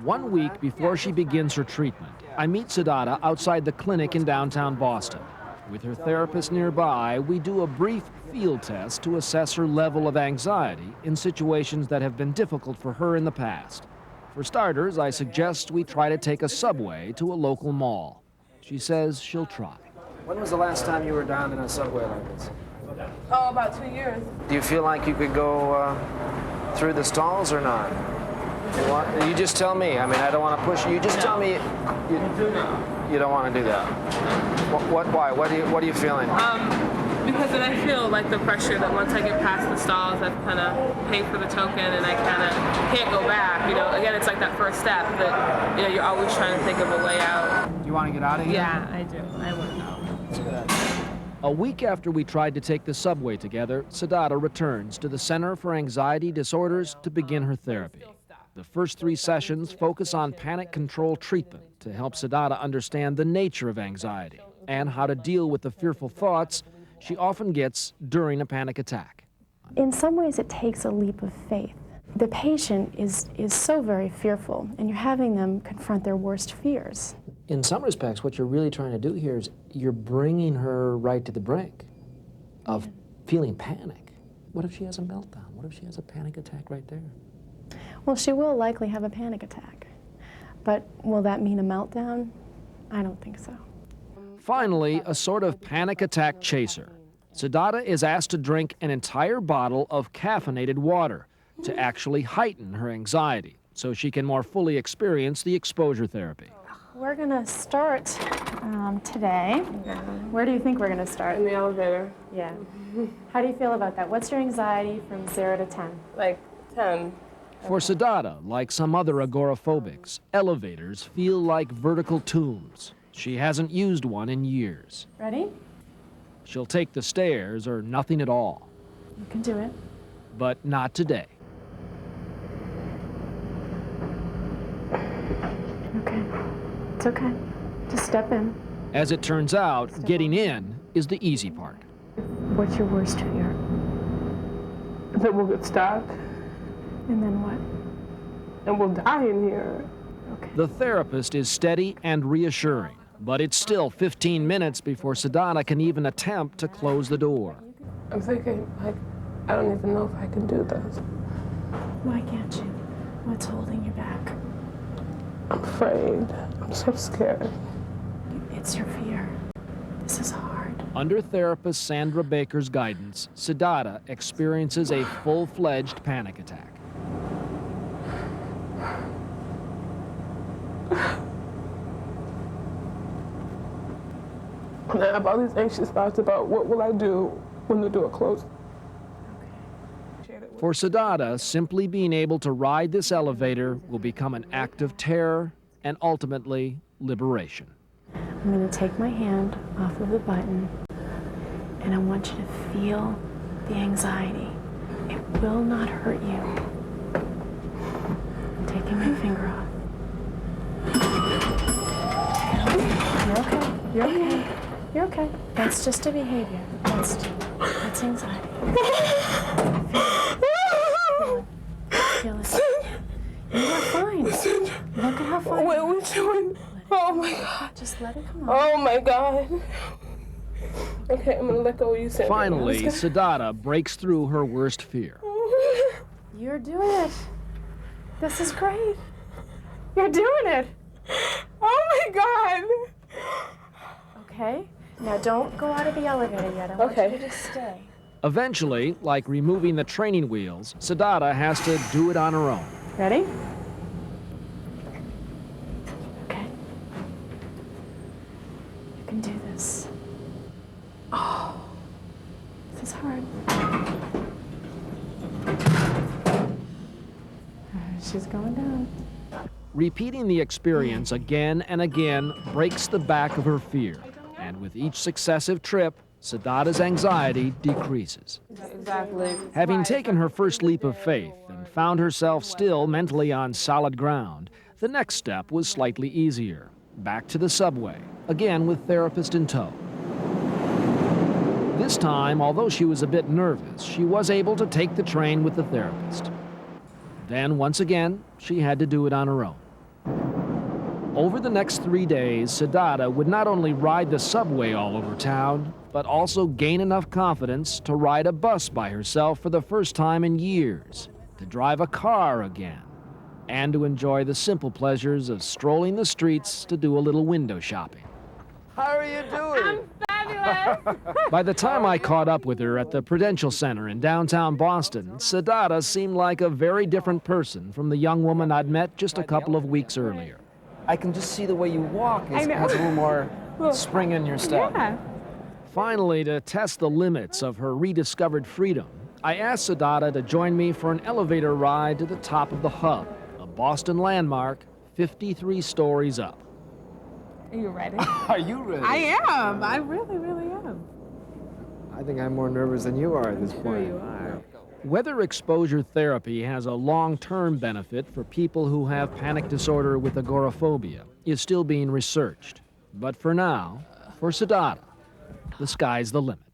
1 week before she begins her treatment, I meet Siddhartha outside the clinic in downtown Boston. With her therapist nearby, we do a brief field test to assess her level of anxiety in situations that have been difficult for her in the past. For starters, I suggest we try to take a subway to a local mall. She says she'll try. When was the last time you were down in a subway like this? Oh, about 2 years. Do you feel like you could go through the stalls or not? You just tell me. I mean, I don't want to push you. You just tell me you don't want to do that. Why? What are you feeling? Because then I feel like the pressure that once I get past the stalls, I've kind of paid for the token and I kind of can't go back. You know, again, it's like that first step that, you know, you're always trying to think of a way out. You want to get out of here? Yeah, I do. I want to. A week after we tried to take the subway together, Siddhartha returns to the Center for Anxiety Disorders to begin her therapy. The first 3 sessions focus on panic control treatment to help Siddhartha understand the nature of anxiety and how to deal with the fearful thoughts she often gets during a panic attack. In some ways, it takes a leap of faith. The patient is so very fearful, and you're having them confront their worst fears. In some respects, what you're really trying to do here is you're bringing her right to the brink of feeling panic. What if she has a meltdown? What if she has a panic attack right there? Well, she will likely have a panic attack. But will that mean a meltdown? I don't think so. Finally, a sort of panic attack chaser. Siddhartha is asked to drink an entire bottle of caffeinated water to actually heighten her anxiety so she can more fully experience the exposure therapy. We're going to start today. Where do you think we're going to start? In the elevator. Yeah. How do you feel about that? What's your anxiety from 0 to 10? Like 10. For Siddhartha, like some other agoraphobics, elevators feel like vertical tombs. She hasn't used one in years. Ready? She'll take the stairs or nothing at all. You can do it. But not today. Okay. It's okay. Just step in. As it turns out, getting in is the easy part. What's your worst fear? That we'll get stuck. And then what? And we'll die in here. Okay. The therapist is steady and reassuring, but it's still 15 minutes before Siddhartha can even attempt to close the door. I'm thinking, like, I don't even know if I can do this. Why can't you? What's holding you back? I'm afraid. I'm so scared. It's your fear. This is hard. Under therapist Sandra Baker's guidance, Siddhartha experiences a full-fledged panic attack. And I have all these anxious thoughts about what will I do when the door closes. For Siddhartha, simply being able to ride this elevator will become an act of terror and ultimately liberation. I'm going to take my hand off of the button, and I want you to feel the anxiety. It will not hurt you. I'm taking my finger off. You're okay. You're okay. You're okay. That's just a behavior. That's anxiety. Feel it. You are fine. Look at how fine. What are we doing? Oh my God. Just let it come out. Oh my God. Okay, I'm gonna let go of you, Sandra. Finally, Siddhartha breaks through her worst fear. You're doing it. This is great. You're doing it. Oh my God. Okay. Now don't go out of the elevator yet. I want you to just stay. Eventually, like removing the training wheels, Siddhartha has to do it on her own. Ready? Okay. You can do this. Oh, this is hard. She's going down. Repeating the experience again and again breaks the back of her fear. And with each successive trip, Siddhartha's anxiety decreases. Exactly. Having taken her first leap of faith and found herself still mentally on solid ground, the next step was slightly easier. Back to the subway, again with therapist in tow. This time, although she was a bit nervous, she was able to take the train with the therapist. Then, once again, she had to do it on her own. Over the next 3 days, Siddhartha would not only ride the subway all over town, but also gain enough confidence to ride a bus by herself for the first time in years, to drive a car again, and to enjoy the simple pleasures of strolling the streets to do a little window shopping. How are you doing? I'm fabulous. By the time I caught up with her at the Prudential Center in downtown Boston, Siddhartha seemed like a very different person from the young woman I'd met just a couple of weeks earlier. I can just see the way you walk I know. has a little more spring in your step. Yeah. Finally, to test the limits of her rediscovered freedom, I asked Siddhartha to join me for an elevator ride to the top of the Hub, a Boston landmark 53 stories up. Are you ready? Are you ready? I am. I really, really am. I think I'm more nervous than you are at this Sure point. you are. Whether exposure therapy has a long-term benefit for people who have panic disorder with agoraphobia is still being researched. But for now, for Siddhartha, the sky's the limit.